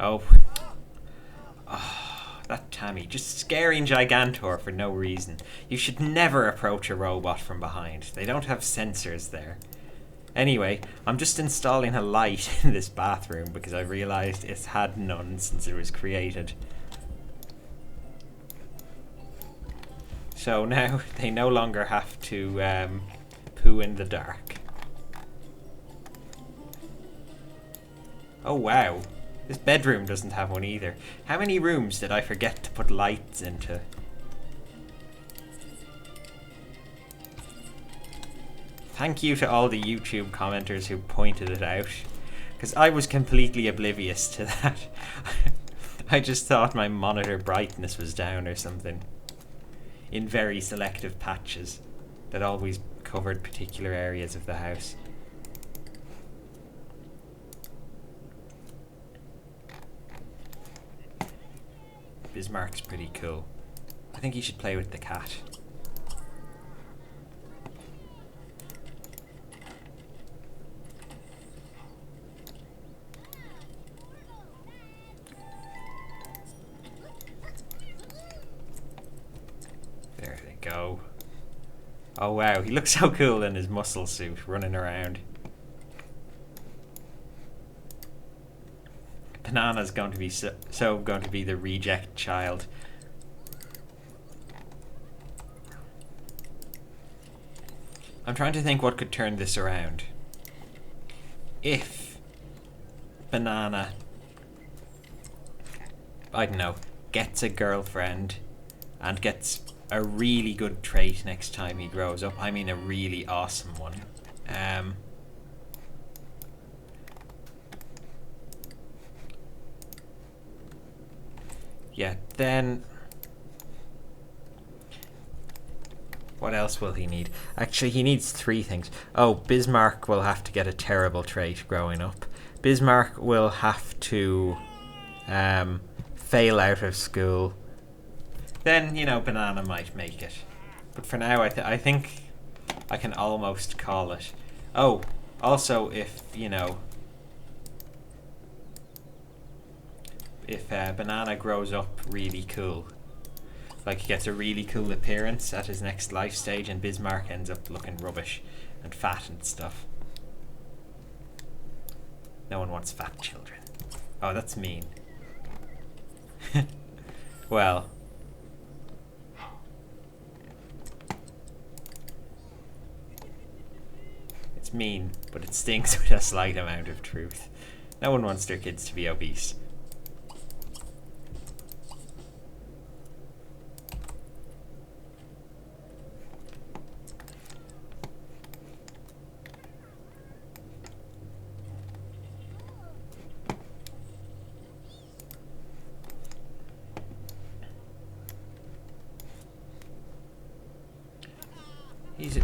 Oh. Oh, that Tammy. Just scaring Gigantor for no reason. You should never approach a robot from behind. They don't have sensors there. Anyway, I'm just installing a light in this bathroom because I realised it's had none since it was created. So now they no longer have to poo in the dark. Oh wow, this bedroom doesn't have one either. How many rooms did I forget to put lights into? Thank you to all the YouTube commenters who pointed it out, because I was completely oblivious to that. I just thought my monitor brightness was down or something. In very selective patches that always covered particular areas of the house. Bismarck's pretty cool. I think he should play with the cat. There they go. Oh wow, he looks so cool in his muscle suit running around. Banana's going to be so going to be the reject child. I'm trying to think what could turn this around. If Banana, I don't know, gets a girlfriend and gets a really good trait next time he grows up. I mean a really awesome one. Yeah, then what else will he need? Actually, he needs 3 things. Oh, Bismarck will have to get a terrible trait growing up. Bismarck will have to fail out of school. Then, you know, Banana might make it. But for now, I think I can almost call it. Oh, also if, you know, if Banana grows up really cool, like he gets a really cool appearance at his next life stage and Bismarck ends up looking rubbish and fat and stuff. No one wants fat children. Oh, that's mean. Well, it's mean, but it stings with a slight amount of truth. No one wants their kids to be obese.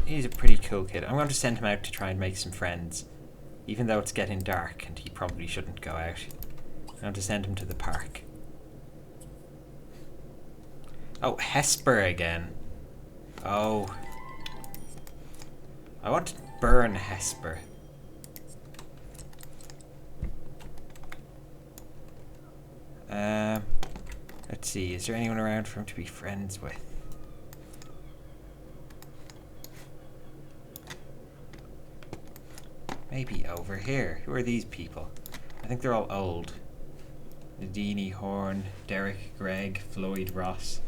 He's a pretty cool kid. I'm going to send him out to try and make some friends. Even though it's getting dark and he probably shouldn't go out. I'm going to send him to the park. Oh, Hesper again. Oh. I want to burn Hesper. Let's see, is there anyone around for him to be friends with? Maybe over here. Who are these people? I think they're all old. Nadine Horn, Derek Gregg, Floyd Ross.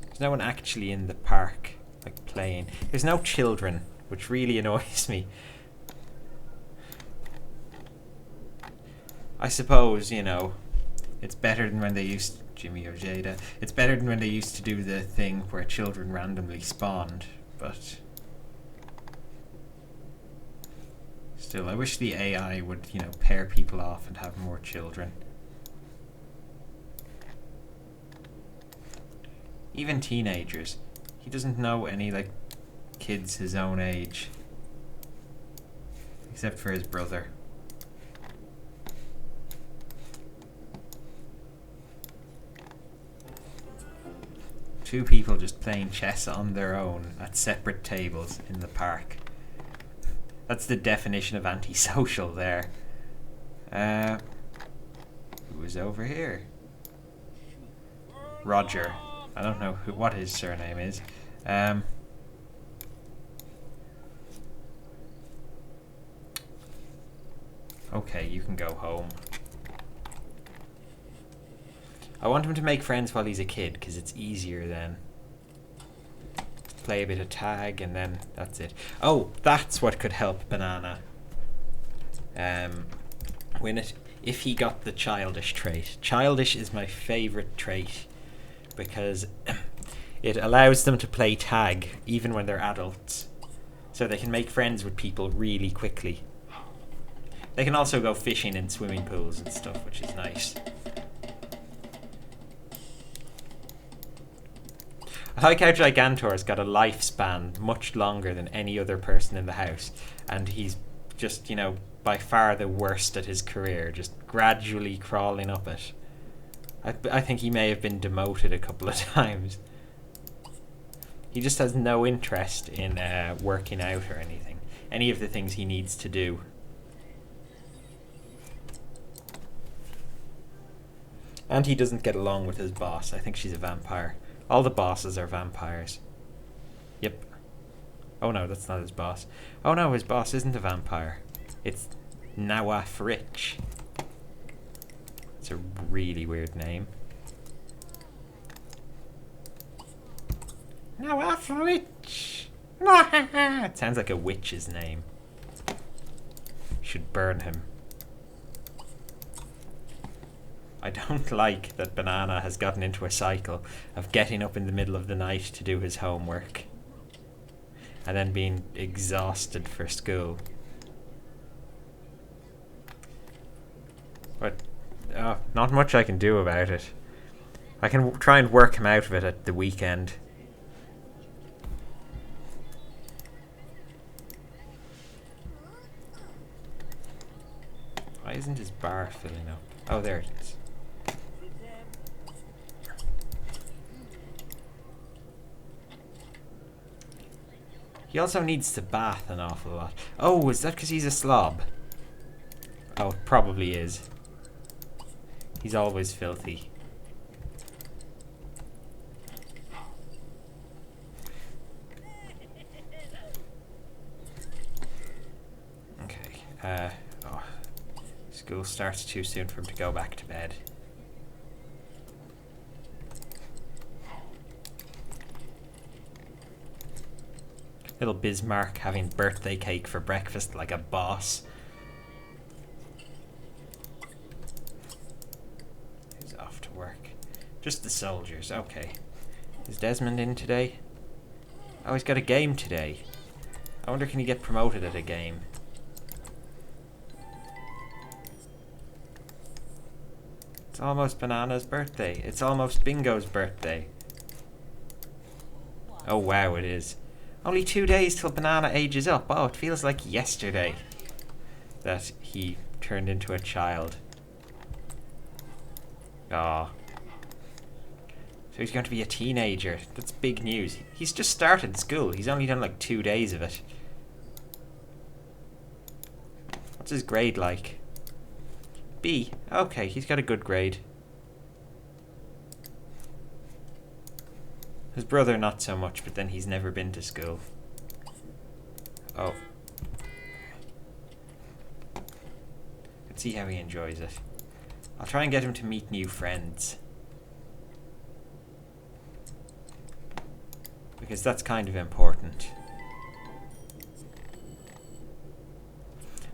There's no one actually in the park, like playing. There's no children, which really annoys me. I suppose, you know, it's better than when they used Jimmy or Jada. It's better than when they used to do the thing where children randomly spawned, but still, I wish the AI would, you know, pair people off and have more children. Even teenagers. He doesn't know any, like, kids his own age. Except for his brother. Two people just playing chess on their own at separate tables in the park. That's the definition of antisocial there. Who was over here? Roger. I don't know what his surname is. Okay, you can go home. I want him to make friends while he's a kid, because it's easier then. Play a bit of tag, and then that's it. Oh, that's what could help Banana. If he got the childish trait. Childish is my favourite trait, because it allows them to play tag, even when they're adults. So they can make friends with people really quickly. They can also go fishing in swimming pools and stuff, which is nice. I like how Gigantor's got a lifespan much longer than any other person in the house, and he's just, you know, by far the worst at his career, just gradually crawling up it. I think he may have been demoted a couple of times. He just has no interest in working out or anything. Any of the things he needs to do. And he doesn't get along with his boss. I think she's a vampire. All the bosses are vampires. Yep. Oh no, that's not his boss. Oh no, his boss isn't a vampire. It's Nawaf Rich. It's a really weird name. Nawaf Rich! It sounds like a witch's name. Should burn him. I don't like that Banana has gotten into a cycle of getting up in the middle of the night to do his homework and then being exhausted for school. But not much I can do about it. I can try and work him out of it at the weekend. Why isn't his bar filling up? Oh, there it is. He also needs to bath an awful lot. Oh, is that because he's a slob? Oh, it probably is. He's always filthy. Okay. School starts too soon for him to go back to bed. Little Bismarck having birthday cake for breakfast like a boss. Who's off to work? Just the soldiers, okay. Is Desmond in today? Oh, he's got a game today. I wonder, can he get promoted at a game? It's almost Banana's birthday. It's almost Bingo's birthday. Oh wow, it is. Only 2 days till Banana ages up. Oh, it feels like yesterday that he turned into a child. Ah. So he's going to be a teenager. That's big news. He's just started school. He's only done like 2 days of it. What's his grade like? B. Okay, he's got a good grade. His brother not so much, but then he's never been to school. Oh. Let's see how he enjoys it. I'll try and get him to meet new friends. Because that's kind of important.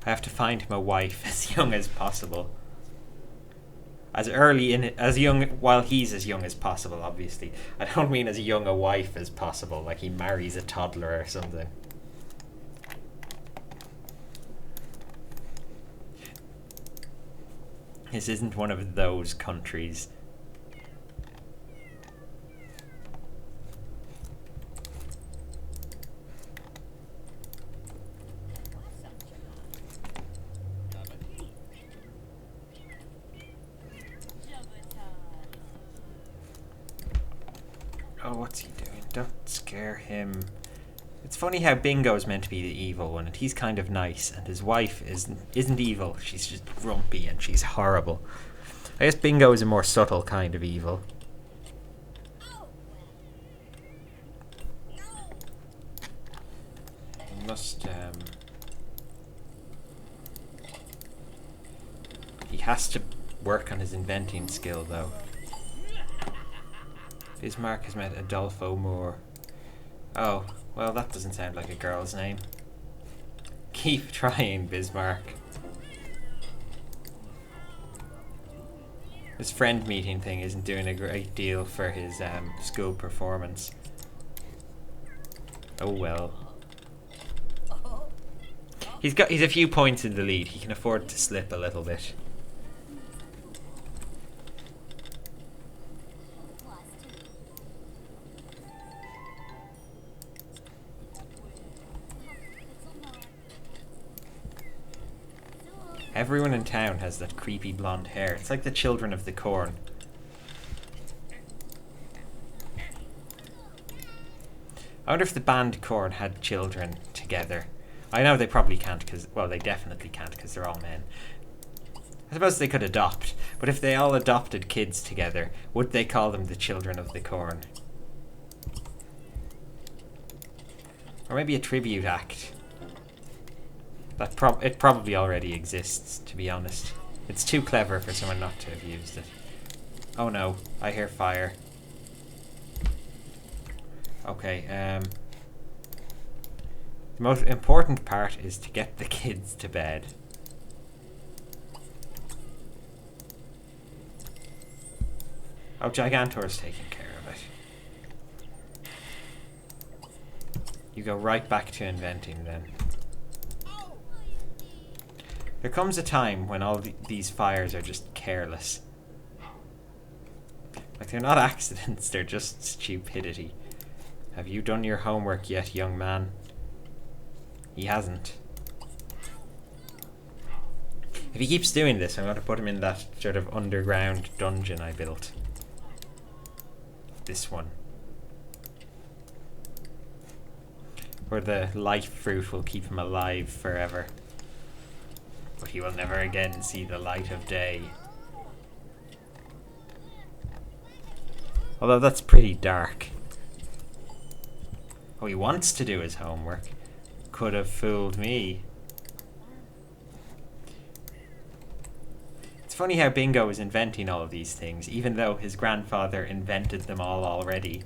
I have to find him a wife as young as possible. While he's as young as possible, obviously. I don't mean as young a wife as possible, like he marries a toddler or something. This isn't one of those countries. Oh, what's he doing? Don't scare him. It's funny how Bingo's meant to be the evil one, and he's kind of nice, and his wife isn't evil. She's just grumpy and she's horrible. I guess Bingo is a more subtle kind of evil. I must, he has to work on his inventing skill, though. Bismarck has met Adolfo Moore. Oh, well, that doesn't sound like a girl's name. Keep trying, Bismarck. This friend meeting thing isn't doing a great deal for his school performance. Oh well. He's a few points in the lead. He can afford to slip a little bit. Everyone in town has that creepy blonde hair. It's like the children of the corn. I wonder if the band Corn had children together. I know they probably can't because, well, they definitely can't because they're all men. I suppose they could adopt, but if they all adopted kids together, would they call them the children of the corn? Or maybe a tribute act. It probably already exists, to be honest. It's too clever for someone not to have used it. Oh no, I hear fire. Okay, the most important part is to get the kids to bed. Oh, Gigantor's taking care of it. You go right back to inventing then. There comes a time when all these fires are just careless. Like, they're not accidents, they're just stupidity. Have you done your homework yet, young man? He hasn't. If he keeps doing this, I'm going to put him in that sort of underground dungeon I built. This one. Where the life fruit will keep him alive forever. But he will never again see the light of day. Although that's pretty dark. Oh, he wants to do his homework. Could have fooled me. It's funny how Bingo is inventing all of these things, even though his grandfather invented them all already.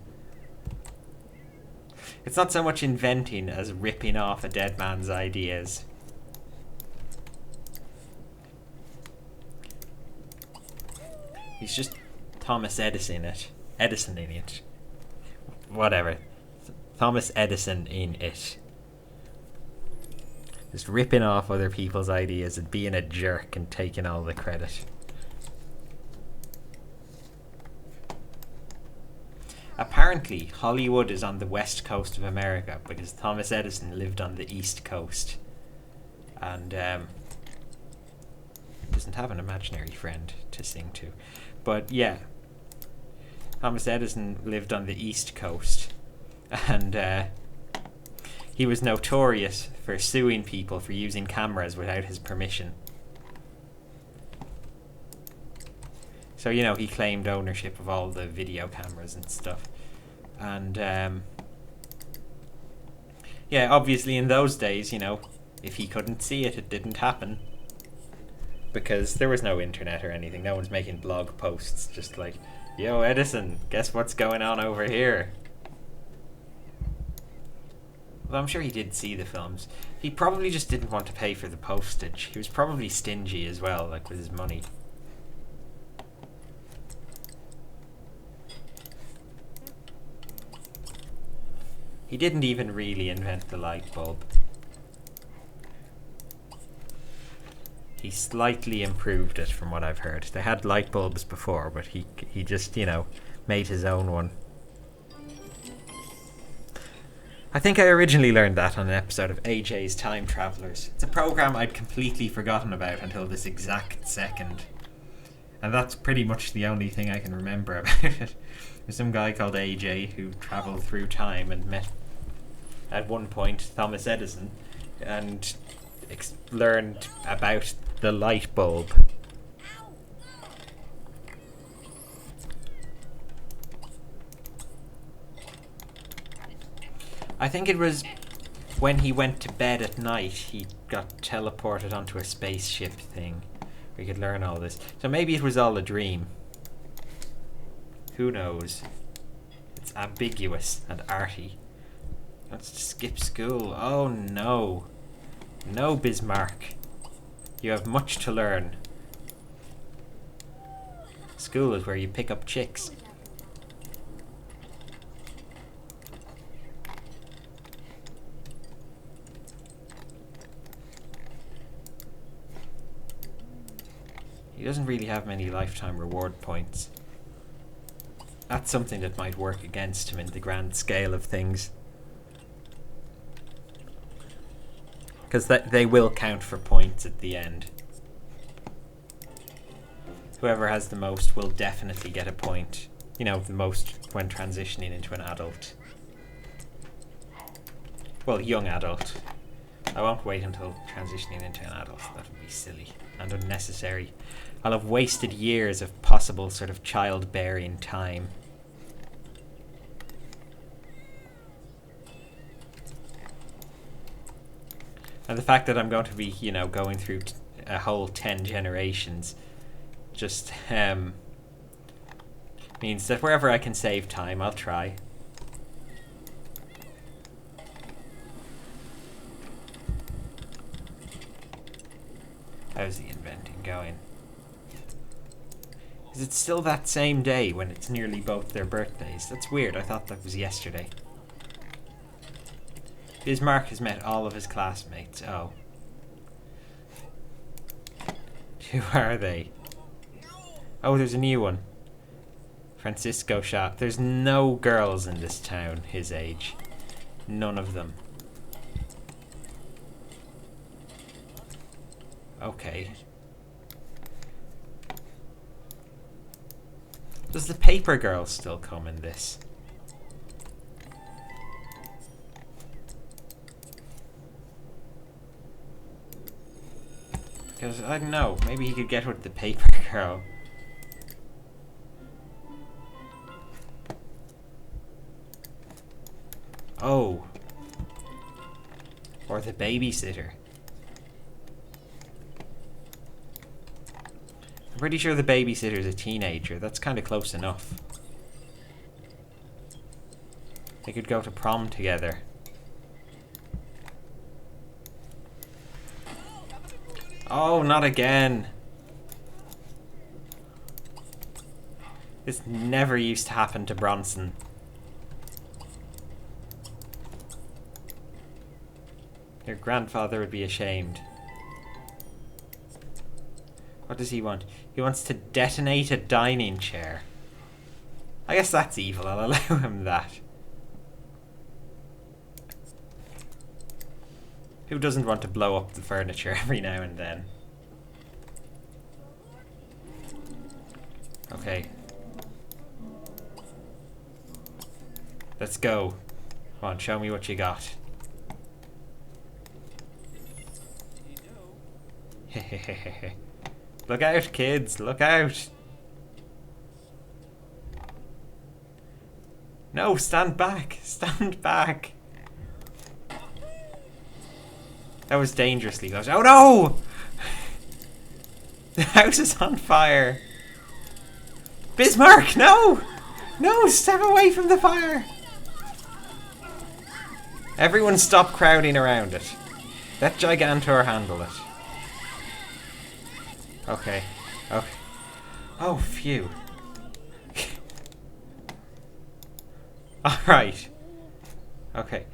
It's not so much inventing as ripping off a dead man's ideas. He's just Thomas Edison in it. Whatever. Thomas Edison in it. Just ripping off other people's ideas and being a jerk and taking all the credit. Apparently, Hollywood is on the west coast of America because Thomas Edison lived on the east coast. And doesn't have an imaginary friend to sing to. But yeah, Thomas Edison lived on the east coast, and he was notorious for suing people for using cameras without his permission. So, you know, he claimed ownership of all the video cameras and stuff. And yeah, obviously in those days, you know, if he couldn't see it, it didn't happen. Because there was no internet or anything. No one's making blog posts just like, yo, Edison, guess what's going on over here? Well, I'm sure he did see the films. He probably just didn't want to pay for the postage. He was probably stingy as well, like with his money. He didn't even really invent the light bulb. He slightly improved it from what I've heard. They had light bulbs before, but he just, you know, made his own one. I think I originally learned that on an episode of AJ's Time Travelers. It's a program I'd completely forgotten about until this exact second. And that's pretty much the only thing I can remember about it. There's some guy called AJ who travelled through time and met at one point, Thomas Edison, and learned about the light bulb. I think it was when he went to bed at night, he got teleported onto a spaceship thing. We could learn all this. So maybe it was all a dream. Who knows? It's ambiguous and arty. Let's skip school. Oh no. No, Bismarck. You have much to learn. School is where you pick up chicks. He doesn't really have many lifetime reward points. That's something that might work against him in the grand scale of things. Because they will count for points at the end. Whoever has the most will definitely get a point. You know, the most when transitioning into an adult. Well, young adult. I won't wait until transitioning into an adult. That would be silly and unnecessary. I'll have wasted years of possible sort of childbearing time. And the fact that I'm going to be, you know, going through a whole 10 generations just means that wherever I can save time, I'll try. How's the inventing going? Is it still that same day when it's nearly both their birthdays? That's weird. I thought that was yesterday. Bismarck has met all of his classmates. Oh. Who are they? Oh, there's a new one. Francisco Shot. There's no girls in this town his age. None of them. Okay. Does the paper girl still come in this? Because, I don't know, maybe he could get with the paper girl. Oh. Or the babysitter. I'm pretty sure the babysitter's a teenager. That's kind of close enough. They could go to prom together. Oh, not again. This never used to happen to Bronson. Your grandfather would be ashamed. What does he want? He wants to detonate a dining chair. I guess that's evil. I'll allow him that. Who doesn't want to blow up the furniture every now and then? Okay. Let's go. Come on, show me what you got. Hehehehe. Look out, kids! Look out! No, stand back! Stand back! That was dangerously close. Oh no! The house is on fire! Bismarck, no! No, step away from the fire! Everyone stop crowding around it. Let Gigantor handle it. Okay. Okay. Oh, phew. Alright. Okay.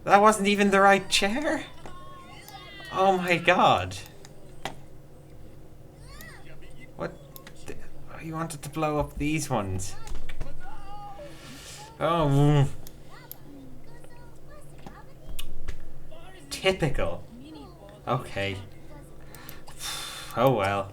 That wasn't even the right chair? Oh my god. What? Oh, you wanted to blow up these ones. Oh. Typical. Okay. Oh well.